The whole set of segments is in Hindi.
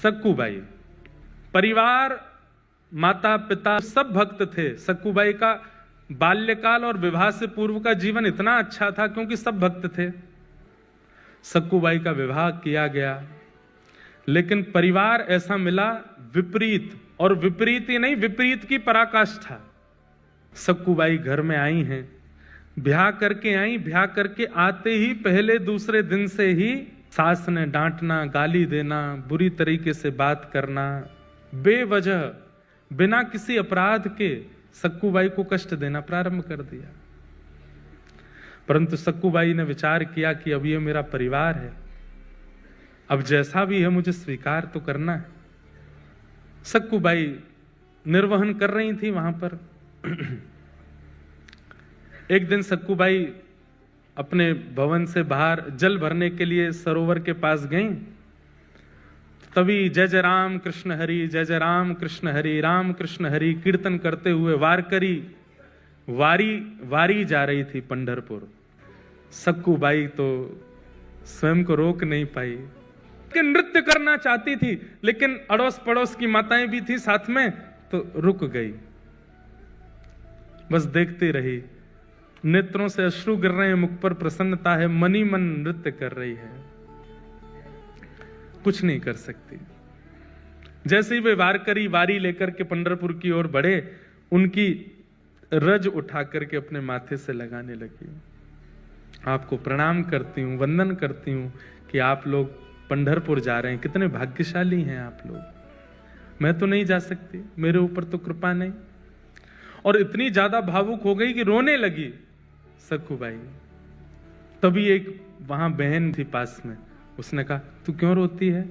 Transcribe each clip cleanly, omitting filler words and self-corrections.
सक्कूबाई परिवार, माता पिता सब भक्त थे। सक्कूबाई का बाल्यकाल और विवाह से पूर्व का जीवन इतना अच्छा था क्योंकि सब भक्त थे। सक्कूबाई का विवाह किया गया, लेकिन परिवार ऐसा मिला विपरीत, और विपरीत ही नहीं, विपरीत की पराकाष्ठा। सक्कूबाई घर में आई हैं, ब्याह करके आई, ब्याह करके आते ही पहले दूसरे दिन से ही सास ने डांटना, गाली देना, बुरी तरीके से बात करना, बेवजह बिना किसी अपराध के सक्कूबाई को कष्ट देना प्रारंभ कर दिया। परंतु सक्कूबाई ने विचार किया कि अब ये मेरा परिवार है, अब जैसा भी है मुझे स्वीकार तो करना है। सक्कूबाई निर्वहन कर रही थी वहां पर। एक दिन सक्कूबाई अपने भवन से बाहर जल भरने के लिए सरोवर के पास गईं। तभी जय जय राम कृष्ण हरि, जय जय राम कृष्ण हरि, राम कृष्ण हरि कीर्तन करते हुए वारकरी वारी जा रही थी पंढरपुर। सक्कूबाई तो स्वयं को रोक नहीं पाई कि नृत्य करना चाहती थी, लेकिन अड़ोस पड़ोस की माताएं भी थी साथ में, तो रुक गई, बस देखती रही। नेत्रों से अश्रु गिर रहे हैं, मुख पर प्रसन्नता है, मनी मन नृत्य कर रही है, कुछ नहीं कर सकती। जैसे ही वे वारकरी वारी लेकर के पंढरपुर की ओर बढ़े, उनकी रज उठा करके अपने माथे से लगाने लगी। आपको प्रणाम करती हूं, वंदन करती हूं कि आप लोग पंढरपुर जा रहे हैं, कितने भाग्यशाली हैं आप लोग। मैं तो नहीं जा सकती, मेरे ऊपर तो कृपा नहीं। और इतनी ज्यादा भावुक हो गई कि रोने लगी सक्कूबाई। तभी एक वहां बहन थी पास में, उसने कहा तू क्यों रोती है,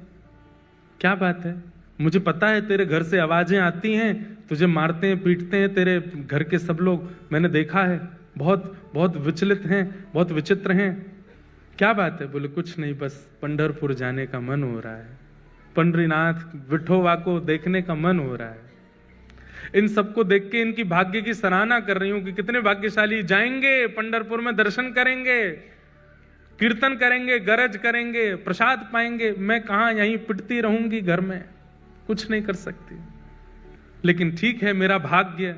क्या बात है? मुझे पता है तेरे घर से आवाजें आती हैं, तुझे मारते हैं पीटते हैं तेरे घर के सब लोग, मैंने देखा है, बहुत बहुत विचलित हैं, बहुत विचित्र हैं, क्या बात है? बोले कुछ नहीं, बस पंढरपुर जाने का मन हो रहा है, पंढरीनाथ विठोबा को देखने का मन हो रहा है। इन सबको देख के इनकी भाग्य की सराहना कर रही हूं कि कितने भाग्यशाली, जाएंगे पंढरपुर में, दर्शन करेंगे, कीर्तन करेंगे, गरज करेंगे, प्रसाद पाएंगे। मैं कहां, यहीं पिटती रहूंगी घर में, कुछ नहीं कर सकती। लेकिन ठीक है, मेरा भाग्य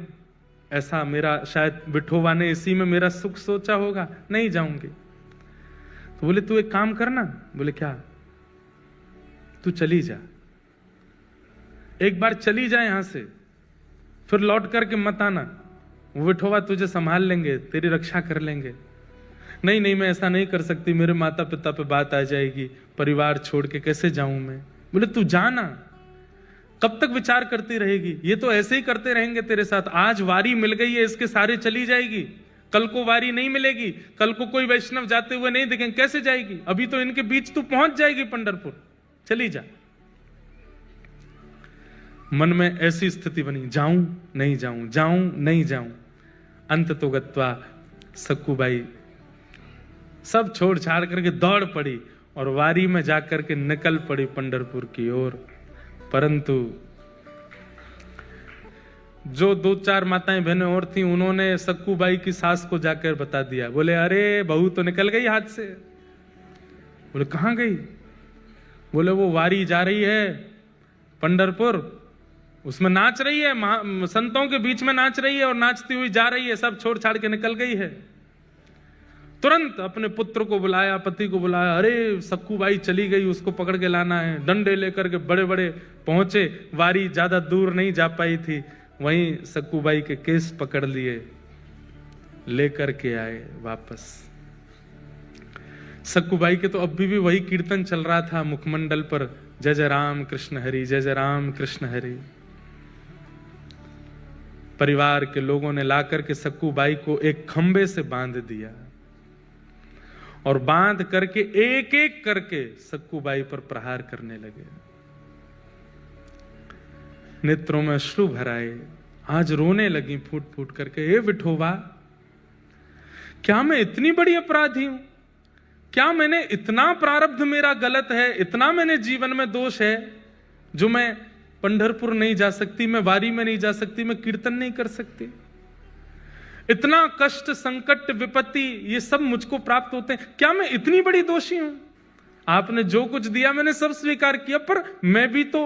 ऐसा, मेरा शायद विठोबा ने इसी में मेरा सुख सोचा होगा, नहीं जाऊंगी। तो बोले तू एक काम करना। बोले क्या? तू चली जा, एक बार चली जा यहां से, फिर लौट करके मत आना, वो विठोबा तुझे संभाल लेंगे, तेरी रक्षा कर लेंगे। नहीं नहीं, मैं ऐसा नहीं कर सकती, मेरे माता पिता पे बात आ जाएगी, परिवार छोड़ के कैसे जाऊं मैं। बोले तू जाना, कब तक विचार करती रहेगी, ये तो ऐसे ही करते रहेंगे तेरे साथ। आज वारी मिल गई है, इसके सारे चली जाएगी, कल को वारी नहीं मिलेगी, कल को कोई वैष्णव जाते हुए नहीं दिखेंगे, कैसे जाएगी? अभी तो इनके बीच तू पहुंच जाएगी पंढरपुर, चली जा। मन में ऐसी स्थिति बनी, जाऊं नहीं जाऊं, जाऊं नहीं जाऊं। अंत तो गत्वा सक्कूबाई सब छोड़ छाड़ करके दौड़ पड़ी और वारी में जाकर के निकल पड़ी पंढरपुर की ओर। परंतु जो दो चार माताएं बहनें और थीं, उन्होंने सक्कूबाई की सास को जाकर बता दिया। बोले अरे बहू तो निकल गई हाथ से। बोले कहां गई? बोले वो वारी जा रही है पंढरपुर, उसमें नाच रही है, संतों के बीच में नाच रही है और नाचती हुई जा रही है, सब छोड़ छाड़ के निकल गई है। तुरंत अपने पुत्र को बुलाया, पति को बुलाया, अरे सक्कूबाई चली गई, उसको पकड़ के लाना है। डंडे लेकर के बड़े बड़े पहुंचे, वारी ज्यादा दूर नहीं जा पाई थी, वहीं सक्कूबाई के केस पकड़ लिए, लेकर के आए वापस। सक्कूबाई के तो अभी भी वही कीर्तन चल रहा था मुखमंडल पर, जय जय राम कृष्ण हरि, जय जय राम कृष्ण हरि। परिवार के लोगों ने लाकर के सक्कूबाई को एक खंबे से बांध दिया और बांध करके एक एक करके सक्कूबाई पर प्रहार करने लगे। नेत्रों में अश्रु भर आए, आज रोने लगी फूट फूट करके, हे विठोबा, क्या मैं इतनी बड़ी अपराधी हूं? क्या मैंने इतना प्रारब्ध मेरा गलत है, इतना मैंने जीवन में दोष है जो मैं पंढरपुर नहीं जा सकती, मैं वारी में नहीं जा सकती, मैं कीर्तन नहीं कर सकती? इतना कष्ट, संकट, विपत्ति, ये सब मुझको प्राप्त होते हैं, क्या मैं इतनी बड़ी दोषी हूं? आपने जो कुछ दिया मैंने सब स्वीकार किया, पर मैं भी तो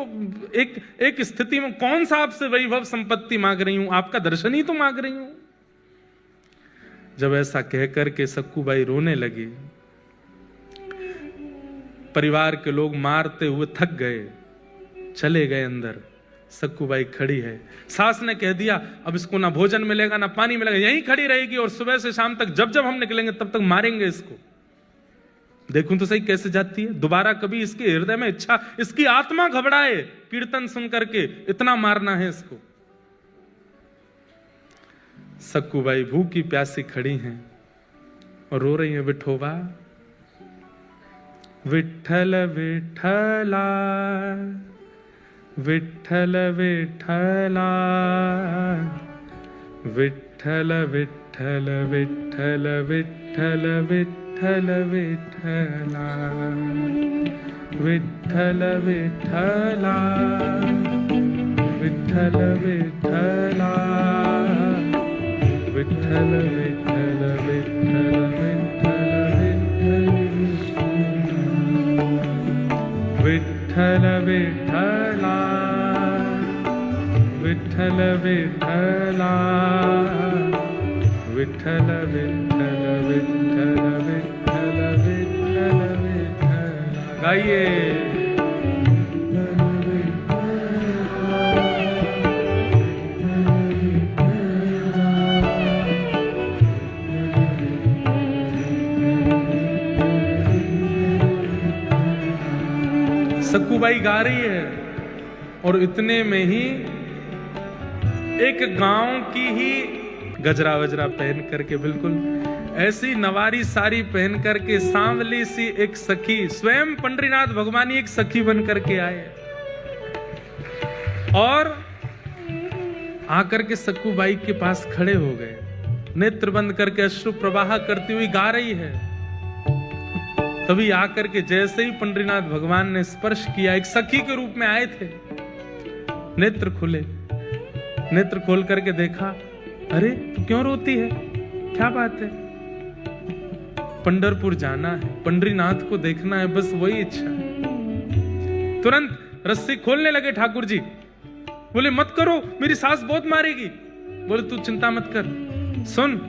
एक स्थिति में, कौन सा आपसे वैभव संपत्ति मांग रही हूं, आपका दर्शन ही तो मांग रही हूं। जब ऐसा कहकर के सक्कूबाई रोने लगी, परिवार के लोग मारते हुए थक गए, चले गए अंदर। सक्कूबाई खड़ी है, सास ने कह दिया अब इसको ना भोजन मिलेगा ना पानी मिलेगा, यहीं खड़ी रहेगी और सुबह से शाम तक जब जब हम निकलेंगे तब तक मारेंगे इसको। देखूं तो सही कैसे जाती है, दोबारा कभी इसके हृदय में इच्छा, इसकी आत्मा घबराए कीर्तन सुन करके, इतना मारना है इसको। सक्कूबाई भूखी प्यासी खड़ी हैं और रो रही है, विठोबा विठ्ठल विठ्ठला विठ्ठल विठ्ठला विठ्ठल विठ्ठल विठ्ठल विठ्ठल विठ्ठल विठ्ठला विठ्ठल विठ्ठला विठ्ठल विठ्ठला विठ्ठल विठ्ठल विठ्ठल विठ्ठल विठ्ठला विठ्ठल विठ्ठला विठ्ठल विठ्ठल विठ्ठल विठ्ठल विठ्ठल विठ्ठला। गाइए। सक्कूबाई गा रही है और इतने में ही एक गांव की ही गजरा वजरा पहन करके, बिल्कुल ऐसी नवारी साड़ी पहन करके सांवली सी एक सखी, स्वयं पंडरीनाथ भगवान एक सखी बन करके आए और आकर के सक्कूबाई के पास खड़े हो गए, नेत्र बंद करके अश्रु प्रवाह करती हुई गा रही है। तभी आकर के जैसे ही पंडरीनाथ भगवान ने स्पर्श किया, एक सखी के रूप में आए थे, नेत्र खुले, नेत्र खोल करके देखा, अरे तू क्यों रोती है, क्या बात है? पंढरपुर जाना है, पंडरीनाथ को देखना है, बस वही इच्छा है। तुरंत रस्सी खोलने लगे ठाकुर जी, बोले मत करो, मेरी सास बहुत मारेगी। बोले तू चिंता मत कर, सुन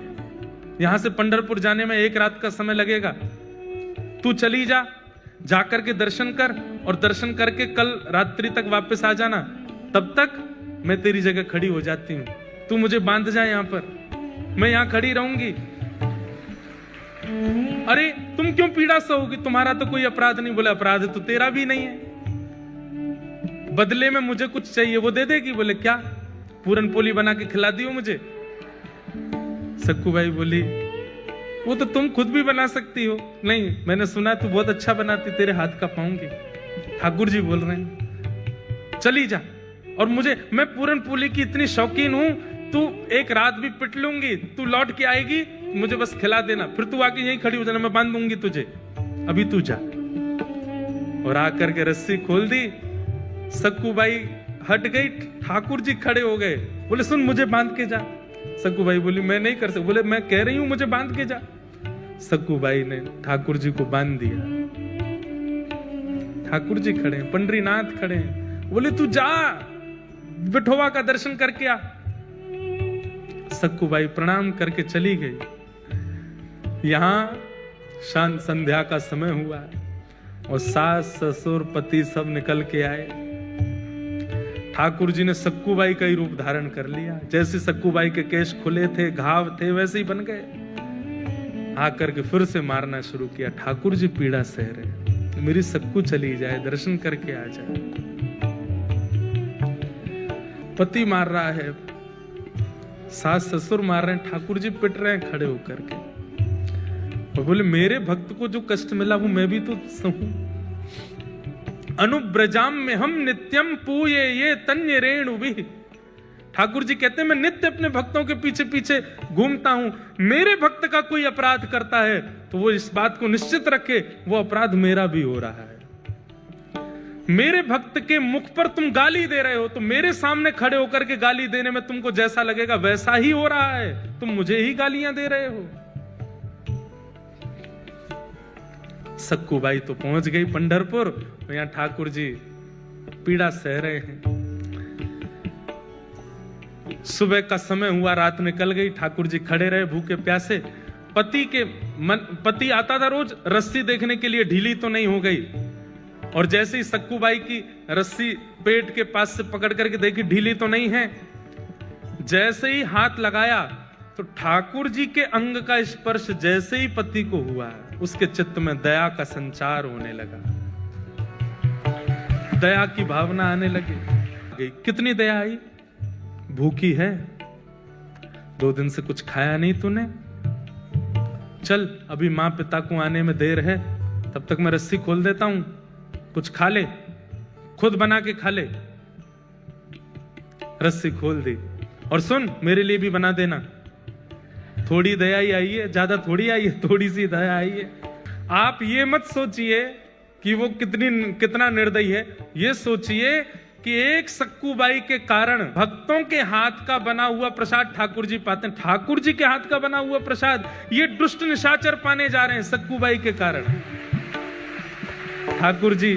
यहां से पंढरपुर जाने में 1 रात का समय लगेगा, तू चली जा, जाकर के दर्शन कर और दर्शन करके कल रात्रि तक वापस आ जाना, तब तक मैं तेरी जगह खड़ी हो जाती हूं, तू मुझे बांध जा यहां पर, मैं यहां खड़ी रहूंगी। अरे तुम क्यों पीड़ा सहोगी, तुम्हारा तो कोई अपराध नहीं। बोले अपराध तो तेरा भी नहीं है, बदले में मुझे कुछ चाहिए, वो दे देगी। बोले क्या? पूरन पोली बना के खिला दियो मुझे। सक्कूबाई बोली वो तो तुम खुद भी बना सकती हो। नहीं, मैंने सुना तू बहुत अच्छा बनाती, तेरे हाथ का पाऊंगी। ठाकुर जी बोल रहे हैं चली जा, और मैं पूरन पोली की इतनी शौकीन हूं, तू 1 रात भी पिट लूंगी, तू लौट के आएगी, मुझे बस खिला देना, फिर तू आके यहीं खड़ी हो जाना, मैं बांध दूंगी तुझे, अभी तू जा। और आकर के रस्सी खोल दी, सक्कूबाई हट गई, ठाकुर जी खड़े हो गए, बोले सुन मुझे बांध के जा। सक्कूबाई बोली मैं नहीं कर सकती। बोले मैं कह रही हूं मुझे बांध के जा। सक्कूबाई ने ठाकुर जी को बांध दिया। ठाकुर जी खड़े हैं, पंडरीनाथ खड़े हैं, बोले तू जा, विठोबा का दर्शन करके आ। सक्कूबाई प्रणाम करके चली गई। यहां शांत संध्या का समय हुआ और सास ससुर पति सब निकल के आए। ठाकुर जी ने सक्कूबाई का ही रूप धारण कर लिया, जैसे सक्कूबाई के केश खुले थे, घाव थे, वैसे ही बन गए। आकर के फिर से मारना शुरू किया। ठाकुर जी पीड़ा सह रहे, मेरी सक्कू चली जाए, दर्शन करके आ जाए। पति मार रहा है, सास ससुर मार रहे हैं, ठाकुर जी पिट रहे हैं खड़े होकर के, और बोले मेरे भक्त को जो कष्ट मिला वो मैं भी तो सहूं। अनुब्रजाम में हम नित्यम पूये ये तन्य रेणु भी। ठाकुर जी कहते हैं मैं नित्य अपने भक्तों के पीछे पीछे घूमता हूं, मेरे भक्त का कोई अपराध करता है तो वो इस बात को निश्चित रखे वो अपराध मेरा भी हो रहा है। मेरे भक्त के मुख पर तुम गाली दे रहे हो तो मेरे सामने खड़े होकर के गाली देने में तुमको जैसा लगेगा वैसा ही हो रहा है, तुम मुझे ही गालियां दे रहे हो। सक्कूबाई तो पहुंच गई पंढरपुर, यहाँ ठाकुर जी पीड़ा सह रहे हैं। सुबह का समय हुआ, रात निकल गई, ठाकुर जी खड़े रहे भूखे प्यासे। पति आता था रोज रस्सी देखने के लिए, ढीली तो नहीं हो गई। और जैसे ही सक्कूबाई की रस्सी पेट के पास से पकड़ करके देखी, ढीली तो नहीं है, जैसे ही हाथ लगाया तो ठाकुर जी के अंग का स्पर्श जैसे ही पति को हुआ, उसके चित्त में दया का संचार होने लगा, दया की भावना आने लगी। कितनी दया आई? भूखी है, 2 दिन से कुछ खाया नहीं तूने, चल अभी मां पिता को आने में देर है, तब तक मैं रस्सी खोल देता हूं, कुछ खा ले, खुद बना के खा ले। रस्सी खोल दी, और सुन मेरे लिए भी बना देना। थोड़ी दया ही आई है, ज्यादा थोड़ी आई है, थोड़ी सी दया आई है। आप ये मत सोचिए कि वो कितना निर्दयी है, ये सोचिए कि एक सक्कूबाई के कारण भक्तों के हाथ का बना हुआ प्रसाद ठाकुर जी पाते हैं। ठाकुर जी के हाथ का बना हुआ प्रसाद ये दुष्ट निशाचर पाने जा रहे हैं सक्कूबाई के कारण। ठाकुर जी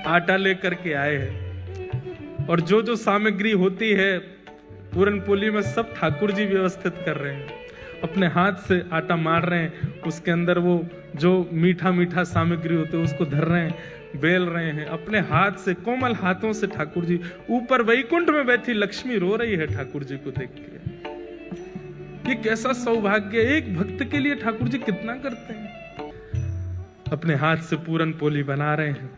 आटा लेकर के आए हैं, और जो जो सामग्री होती है पूरन पोली में सब ठाकुर जी व्यवस्थित कर रहे हैं। अपने हाथ से आटा मार रहे हैं, उसके अंदर वो जो मीठा मीठा सामग्री होते है उसको धर रहे हैं, बेल रहे हैं अपने हाथ से, कोमल हाथों से। ठाकुर जी ऊपर वैकुंठ में बैठी लक्ष्मी रो रही है ठाकुर जी को देख के। ये कैसा सौभाग्य, एक भक्त के लिए ठाकुर जी कितना करते हैं। अपने हाथ से पूरन पोली बना रहे हैं,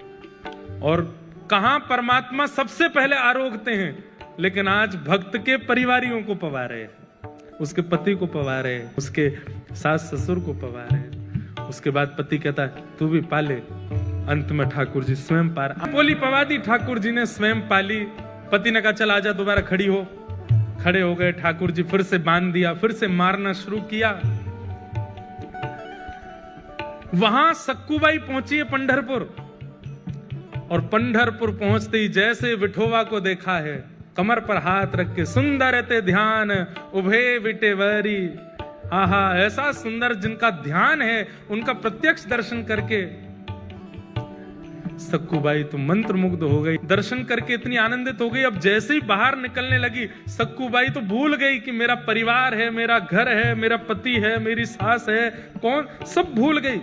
और कहां परमात्मा सबसे पहले आरोगते हैं, लेकिन आज भक्त के परिवारियों को पवा रहे हैं, उसके पति को पवा रहे हैं, उसके सास ससुर को पवा रहे हैं। उसके बाद पति कहता है तू भी पाले, अंत में ठाकुर जी स्वयं पार पोली पवा दी, ठाकुर जी ने स्वयं पाली। पति ने कहा चल आजा, दोबारा खड़ी हो। खड़े हो गए, ठाकुर जी फिर से बांध दिया, फिर से मारना शुरू किया। वहां सक्कूबाई पहुंची है पंढरपुर, और पंढरपुर पहुंचते ही जैसे विठोबा को देखा है, कमर पर हाथ रख के सुंदर ते ध्यान उभे विटेवरी। आहा, ऐसा सुंदर जिनका ध्यान है, उनका प्रत्यक्ष दर्शन करके सक्कूबाई तो मंत्र मुग्ध हो गई, दर्शन करके इतनी आनंदित हो गई। अब जैसे ही बाहर निकलने लगी, सक्कूबाई तो भूल गई कि मेरा परिवार है, मेरा घर है, मेरा पति है, मेरी सास है, कौन, सब भूल गई।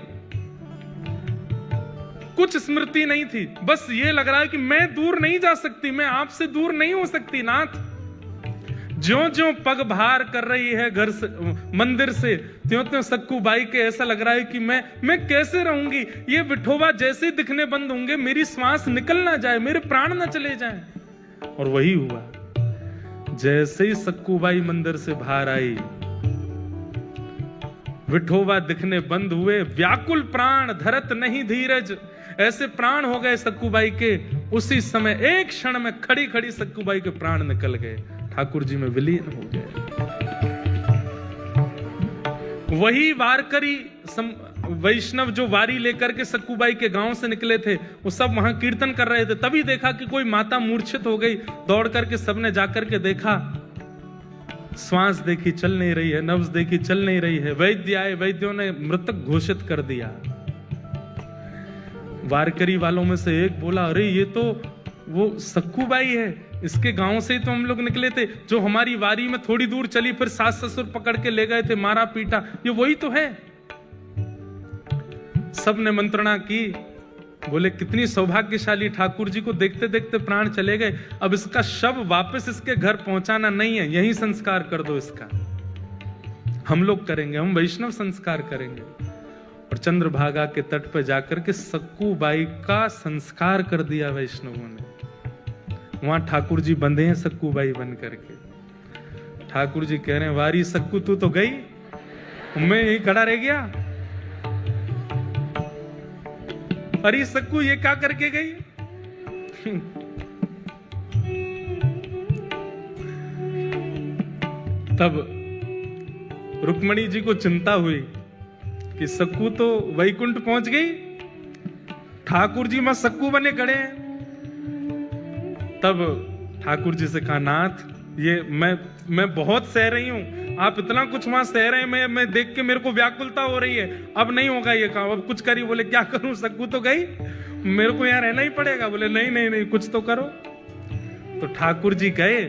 कुछ स्मृति नहीं थी, बस ये लग रहा है कि मैं दूर नहीं जा सकती, मैं आपसे दूर नहीं हो सकती नाथ। ज्यों ज्यों पग बाहर कर रही है घर से, मंदिर से, त्यों त्यों सक्कूबाई के ऐसा लग रहा है कि मैं कैसे रहूंगी। ये विठोबा जैसे दिखने बंद होंगे, मेरी श्वास निकल ना जाए, मेरे प्राण ना चले जाएं। और वही हुआ, जैसे ही सक्कूबाई मंदिर से बाहर आई, विठोबा दिखने बंद हुए। व्याकुल प्राण धरत नहीं धीरज, ऐसे प्राण हो गए सक्कूबाई के। उसी समय एक क्षण में खड़ी खड़ी सक्कूबाई के प्राण निकल गए, ठाकुर जी में विलीन हो गए। वही वारकरी वैष्णव जो वारी लेकर के सक्कूबाई के गांव से निकले थे, वो सब वहां कीर्तन कर रहे थे। तभी देखा कि कोई माता मूर्छित हो गई। दौड़ करके सबने जाकर के देखा, श्वास देखी चल नहीं रही है, नब्ज देखी चल नहीं रही है। वैद्य आए, वैद्यों ने मृतक घोषित कर दिया। वारकरी वालों में से एक बोला, अरे ये तो वो सक्कूबाई है, इसके गांव से ही तो हम लोग निकले थे, जो हमारी वारी में थोड़ी दूर चली, फिर सास ससुर पकड़ के ले गए थे, मारा पीटा, ये वही तो है। सब ने मंत्रणा की, बोले कितनी सौभाग्यशाली, ठाकुर जी को देखते देखते प्राण चले गए। अब इसका शव वापस इसके घर पहुंचाना नहीं है, यही संस्कार कर दो इसका, हम लोग करेंगे, हम वैष्णव संस्कार करेंगे। और चंद्रभागा के तट पर जाकर के सक्कूबाई का संस्कार कर दिया वैष्णवों ने। वहां ठाकुर जी बंधे हैं सक्कूबाई बन करके। ठाकुर जी कह रहे हैं, वारी सक्कू तू तो गई, मैं यही खड़ा रह गया। अरे सक्कू ये क्या करके गई? तब रुक्मणी जी को चिंता हुई कि सक्कू तो वैकुंठ पहुंच गई, ठाकुर जी में सक्कू बने खड़े हैं। तब ठाकुर जी से कहा, नाथ ये मैं बहुत सह रही हूं, आप इतना कुछ वहां सह रहे हैं, मैं देख के मेरे को व्याकुलता हो रही है, अब नहीं होगा ये काम, अब कुछ करिए। बोले क्या करूं, सक्कू तो गई, मेरे को यहाँ रहना ही पड़ेगा। बोले नहीं नहीं नहीं, कुछ तो करो। तो ठाकुर जी गए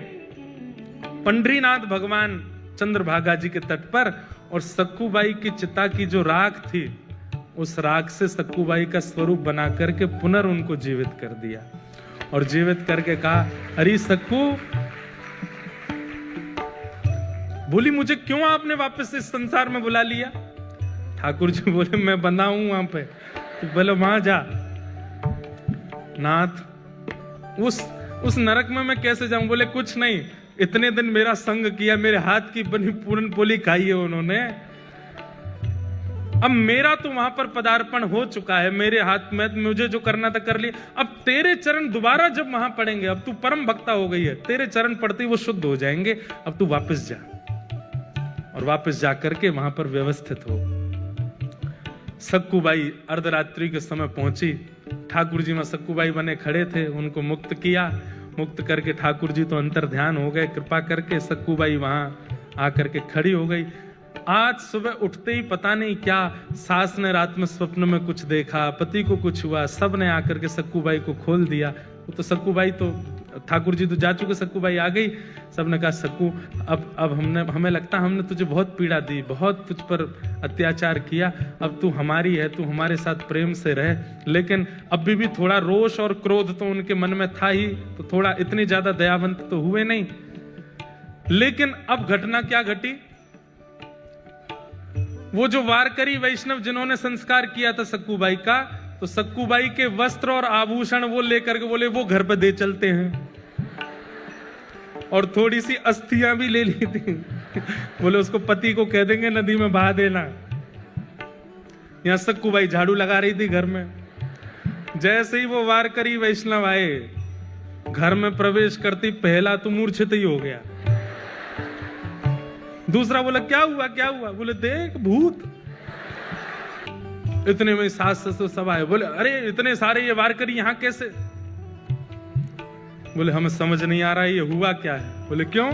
पंडरीनाथ भगवान चंद्रभागा जी के तट पर, और सक्कूबाई की चिता की जो राख थी, उस राख से सक्कूबाई का स्वरूप बना करके पुनः उनको जीवित कर दिया, और जीवित करके कहा, अरे सक्कू, बोली मुझे क्यों आपने वापस इस संसार में बुला लिया? ठाकुर जी बोले मैं बंधा हूं वहां पे। तो बोले वहां जा नाथ, उस नरक में मैं कैसे जाऊं? बोले कुछ नहीं, इतने दिन मेरा संग किया, मेरे हाथ की बनी पूरन पोली खाई है उन्होंने, अब मेरा तो वहां पर पदार्पण हो चुका है, मेरे हाथ में मुझे जो करना था कर लिया। अब तेरे चरण दोबारा जब वहां पड़ेंगे, अब तू परम भक्ता हो गई है, तेरे चरण पड़ते ही वो शुद्ध हो जाएंगे, अब तू वापस जा, और वापस जाकर के वहां पर व्यवस्थित हो। सक्कूबाई अर्धरात्रि के समय पहुंची, ठाकुर जी में सक्कूबाई बने खड़े थे, उनको मुक्त किया। मुक्त करके ठाकुर जी तो अंतर ध्यान हो गए, कृपा करके सक्कूबाई वहां आकर के खड़ी हो गई। आज सुबह उठते ही पता नहीं क्या सास ने रात में स्वप्न में कुछ देखा, पति को कुछ हुआ, सब ने आकर के सक्कूबाई को खोल दिया। तो सक्कूबाई तो ठाकुर जी तो जा चुके, सक्कूबाई आ गई। सबने कहा सक्कू, अब हमें लगता हमने तुझे बहुत पीड़ा दी, बहुत तुझ पर अत्याचार किया, अब तू हमारी है, तू हमारे साथ प्रेम से रह। लेकिन अभी भी थोड़ा रोष और क्रोध तो उनके मन में था ही, तो थोड़ा इतनी ज्यादा दयावंत तो हुए नहीं। लेकिन अब घटना क्या घटी, वो जो वारकरी वैष्णव जिन्होंने संस्कार किया था सक्कूबाई का, तो सक्कूबाई के वस्त्र और आभूषण वो लेकर के बोले वो घर पे दे चलते हैं, और थोड़ी सी अस्थियां भी ले ली थी। बोले उसको पति को कह देंगे नदी में बहा देना। यहां सक्कूबाई झाड़ू लगा रही थी घर में। जैसे ही वो वारकरी वैष्णव आए, घर में प्रवेश करती पहला तो मूर्छित ही हो गया। दूसरा बोला क्या हुआ क्या हुआ? बोले देख भूत। इतने में सास ससुर सब आए, बोले अरे इतने सारे ये वारकरी यहां कैसे? बोले हमें समझ नहीं आ रहा है ये हुआ क्या है। बोले क्यों?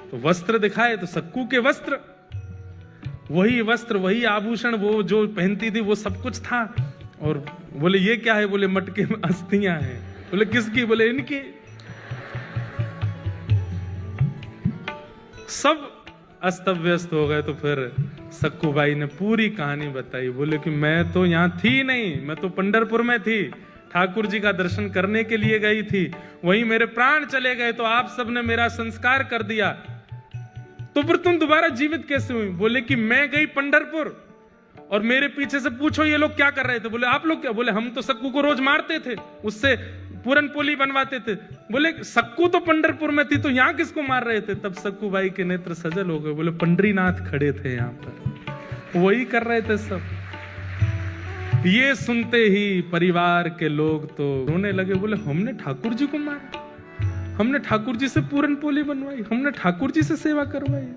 तो वस्त्र दिखाए तो सक्कू के वस्त्र, वही वस्त्र वही आभूषण वो जो पहनती थी वो सब कुछ था। और बोले ये क्या है? बोले मटके में अस्थियां हैं। बोले किसकी? बोले इनकी। सब अस्त व्यस्त हो गए। तो फिर सक्कूबाई ने पूरी कहानी बताई। बोले कि मैं तो यहां थी नहीं, मैं तो पंढरपुर में थी, ठाकुर जी का दर्शन करने के लिए गई थी, वहीं मेरे प्राण चले गए, तो आप सबने मेरा संस्कार कर दिया, तो फिर तुम दोबारा जीवित कैसे हुई? बोले कि मैं गई पंढरपुर और मेरे पीछे से पूछो ये लोग क्या कर रहे थे। बोले आप लोग क्या? बोले हम तो सक्कू को रोज मारते थे, उससे पूरन पोली बनवाते थे। बोले सक्कू तो पंढरपुर में थी, तो यहां किसको मार रहे थे? तब सक्कूबाई के नेत्र सजल हो गए। बोले पंडरीनाथ खड़े थे यहां पर, वही कर रहे थे सब। ये सुनते ही परिवार के लोग तो रोने लगे। बोले हमने ठाकुर जी को मारा, हमने ठाकुर जी से पूरन पोली बनवाई, हमने ठाकुर जी से सेवा करवाई।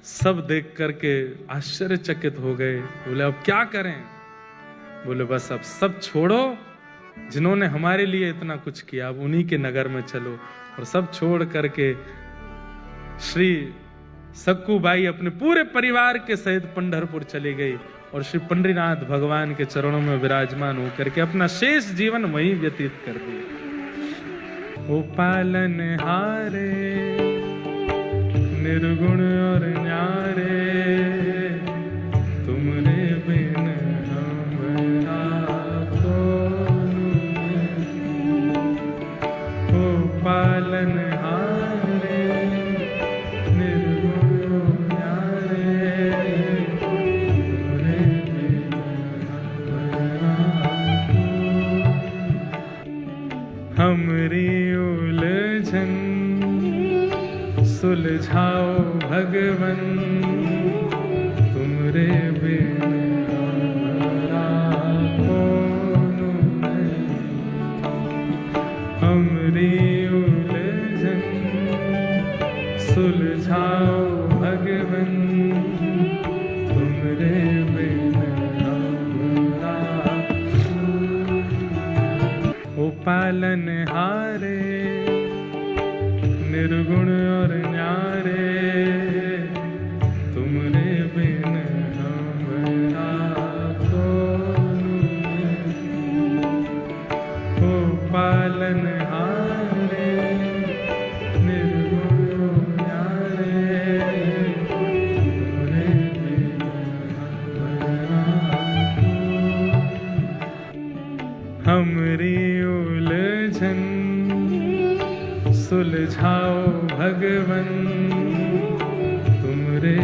सब देख करके आश्चर्यचकित हो गए। बोले अब क्या करें? बोले बस अब सब छोड़ो, जिन्होंने हमारे लिए इतना कुछ किया, अब उन्हीं के नगर में चलो। और सब छोड़ करके श्री सक्कूबाई अपने पूरे परिवार के सहित पंढरपुर चली गई और श्री पंडरीनाथ भगवान के चरणों में विराजमान होकर के अपना शेष जीवन वहीं व्यतीत कर दिया। ओ पालन हारे निर्गुण और न्यारे, तुमरे बिन हमरा कौन। ओ पालन हारे निर्गुण और न्यारे, तुमरे बिन हमरा कौन। हमरी उलझन सुलझाओ भगवन, तुमरे बिन हमरा कौन नहीं। हमरी उलझन सुलझाओ भगवन, तुमरे बिन हमरा। ओ पालन हारे निर्गुण और न्यारे, तुमरे बिन हमरा कौन हो पालन हारे, निर्गुण न्यारे, तुमरे बिन हमरा हमरी उलझन सुलझाओ भगवन, तुमरे